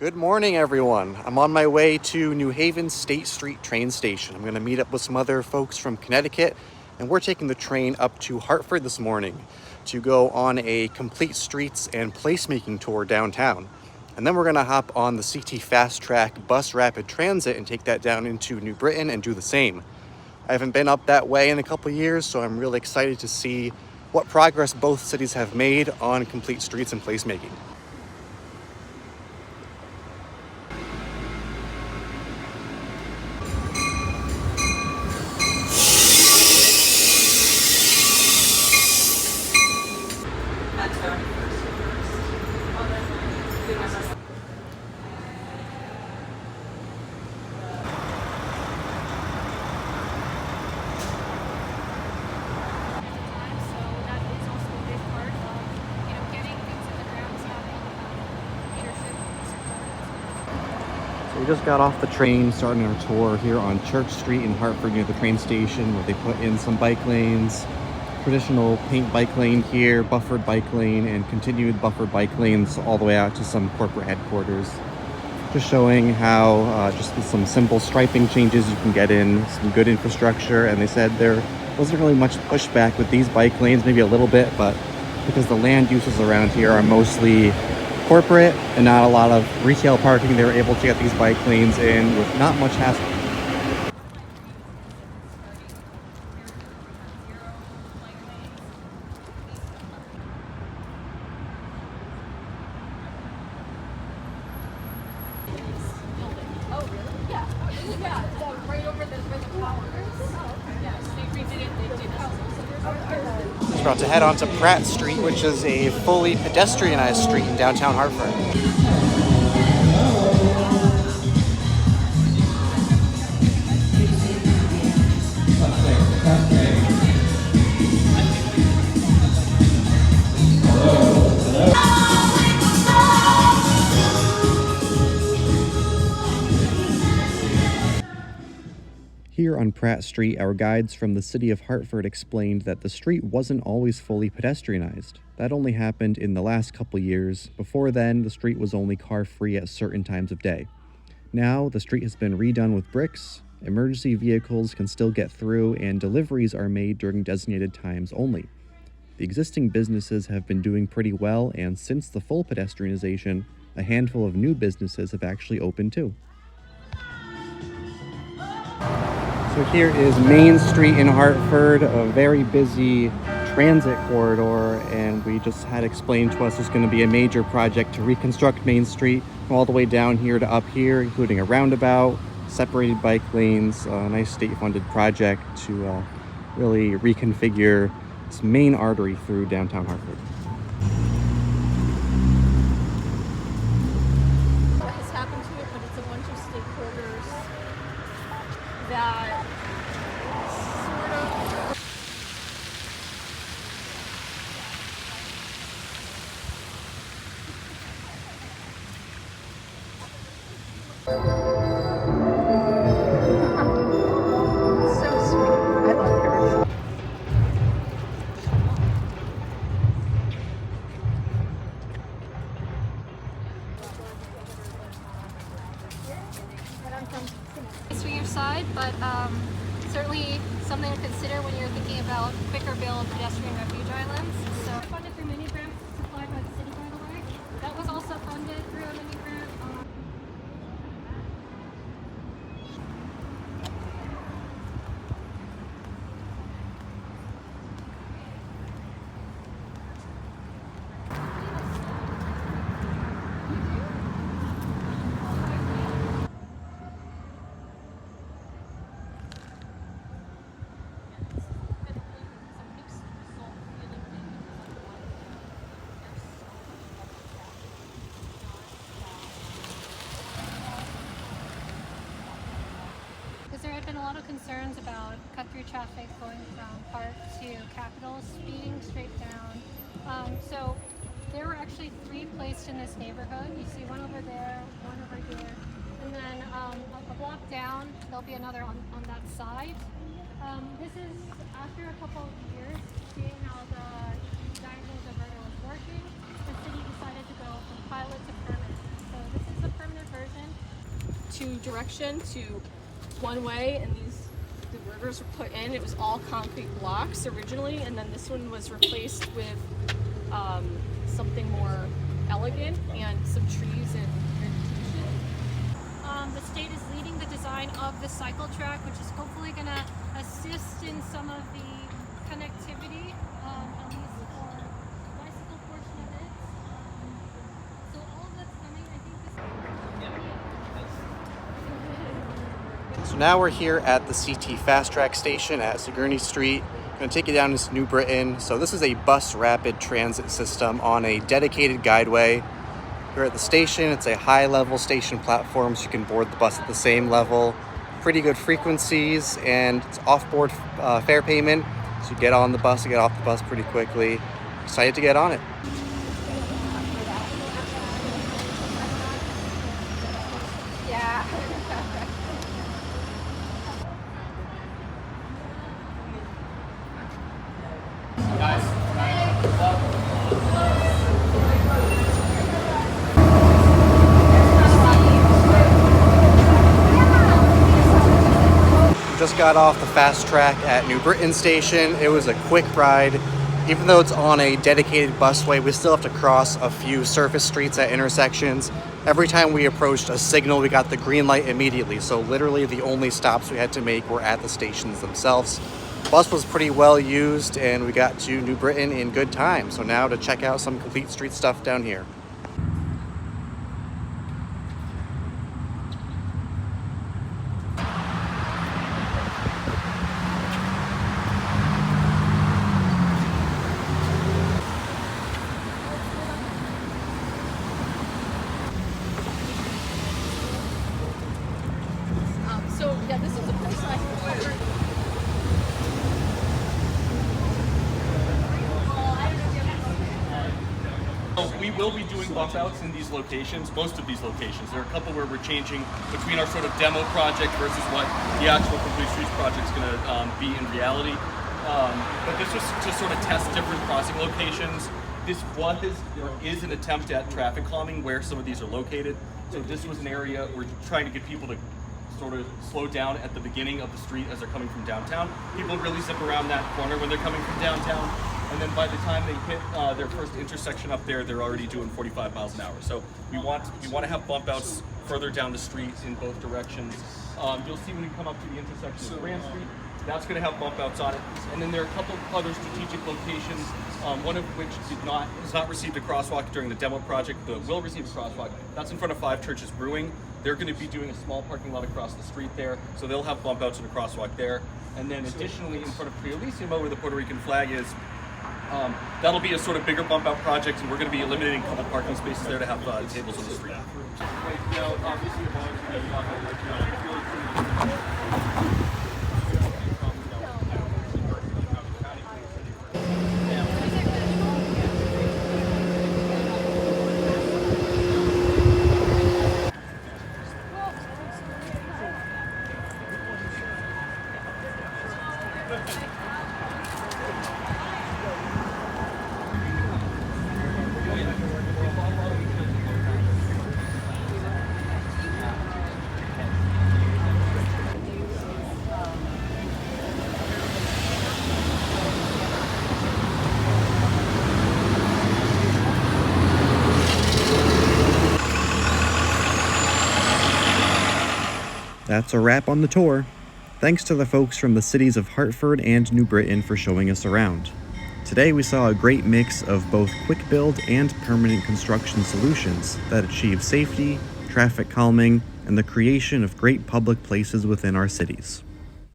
Good morning, everyone. I'm on my way to New Haven State Street train station. I'm going to meet up with some other folks from Connecticut, and we're taking the train up to Hartford this morning to go on a complete streets and placemaking tour downtown. And then we're going to hop on the CT FasTrack bus rapid transit and take that down into New Britain and do the same. I haven't been up that way in a couple years, so I'm really excited to see what progress both cities have made on complete streets and placemaking. We just got off the train, starting our tour here on Church Street in Hartford near the train station, where they put in some bike lanes, traditional paint bike lane here, buffered bike lane, and continued buffered bike lanes all the way out to some corporate headquarters. Just showing how just with some simple striping changes you can get in some good infrastructure. And they said there wasn't really much pushback with these bike lanes, maybe a little bit, but because the land uses around here are mostly corporate and not a lot of retail parking, they were able to get these bike lanes in with not much hassle. Oh, really? Yeah. Yeah, right over the where the power is. Yes, they redid it. They did houses. We're about to head on to Pratt Street, which is a fully pedestrianized street in downtown Hartford. Here on Pratt Street, our guides from the city of Hartford explained that the street wasn't always fully pedestrianized. That only happened in the last couple years. Before then, the street was only car-free at certain times of day. Now, the street has been redone with bricks, emergency vehicles can still get through, and deliveries are made during designated times only. The existing businesses have been doing pretty well, and since the full pedestrianization, a handful of new businesses have actually opened too. So here is Main Street in Hartford, a very busy transit corridor, and we just had explained to us there's going to be a major project to reconstruct Main Street from all the way down here to up here, including a roundabout, separated bike lanes, a nice state-funded project to really reconfigure this main artery through downtown Hartford. What has happened to it, but it's a bunch of stakeholders that sort of so sweet. I love her. For your side, but certainly something to consider when you're thinking about quicker build pedestrian refuge islands. So funded through mini grants supplied by the city, by the way. That was also funded through a mini grant. There had been a lot of concerns about cut-through traffic going from Park to Capitol, speeding straight down. So there were actually 3 placed in this neighborhood. You see one over there, one over here, and then a block down, there'll be another on that side. This is after a couple of years, seeing how the diagonal diverter was working, the city decided to go from pilot to permanent. So this is a permanent two-direction to one-way, and the rivers were put in. It was all concrete blocks originally, and then this one was replaced with something more elegant and some trees and vegetation. The state is leading the design of the cycle track, which is hopefully going to assist in some of the connectivity, at least for the bicycle portion of it. So all of that's coming. I think this. So now we're here at the CT FasTrack station at Sigourney Street. Going to take you down to New Britain. So this is a bus rapid transit system on a dedicated guideway. Here at the station, it's a high-level station platform, so you can board the bus at the same level. Pretty good frequencies, and it's off-board fare payment, so you get on the bus and get off the bus pretty quickly. Excited to get on it. Just got off the FasTrack at New Britain station. It was a quick ride. Even though it's on a dedicated busway, we still have to cross a few surface streets at intersections. Every time we approached a signal, we got the green light immediately. So literally the only stops we had to make were at the stations themselves. The bus was pretty well used, and we got to New Britain in good time. So now to check out some complete street stuff down here. So yeah, this is a place I We will be doing Bumpouts in these locations, most of these locations. There are a couple where we're changing between our sort of demo project versus what the actual Complete Streets project is going to be in reality. But this was to sort of test different crossing locations. This was or is an attempt at traffic calming where some of these are located. So this was an area we're trying to get people to sort of slow down at the beginning of the street as they're coming from downtown. People really zip around that corner when they're coming from downtown, and then by the time they hit their first intersection up there, they're already doing 45 miles an hour. So we want to have bump outs further down the street in both directions. You'll see when you come up to the intersection of Grand Street, that's going to have bump outs on it. And then there are a couple other strategic locations, one of which has not received a crosswalk during the demo project, but will receive a crosswalk. That's in front of Five Churches Brewing. They're going to be doing a small parking lot across the street there, so they'll have bump outs and a crosswalk there. And then additionally, in front of Prioleissimo, where the Puerto Rican flag is, that'll be a sort of bigger bump out project, and we're going to be eliminating a couple parking spaces there to have tables on the street. That's a wrap on the tour. Thanks to the folks from the cities of Hartford and New Britain for showing us around. Today we saw a great mix of both quick build and permanent construction solutions that achieve safety, traffic calming, and the creation of great public places within our cities.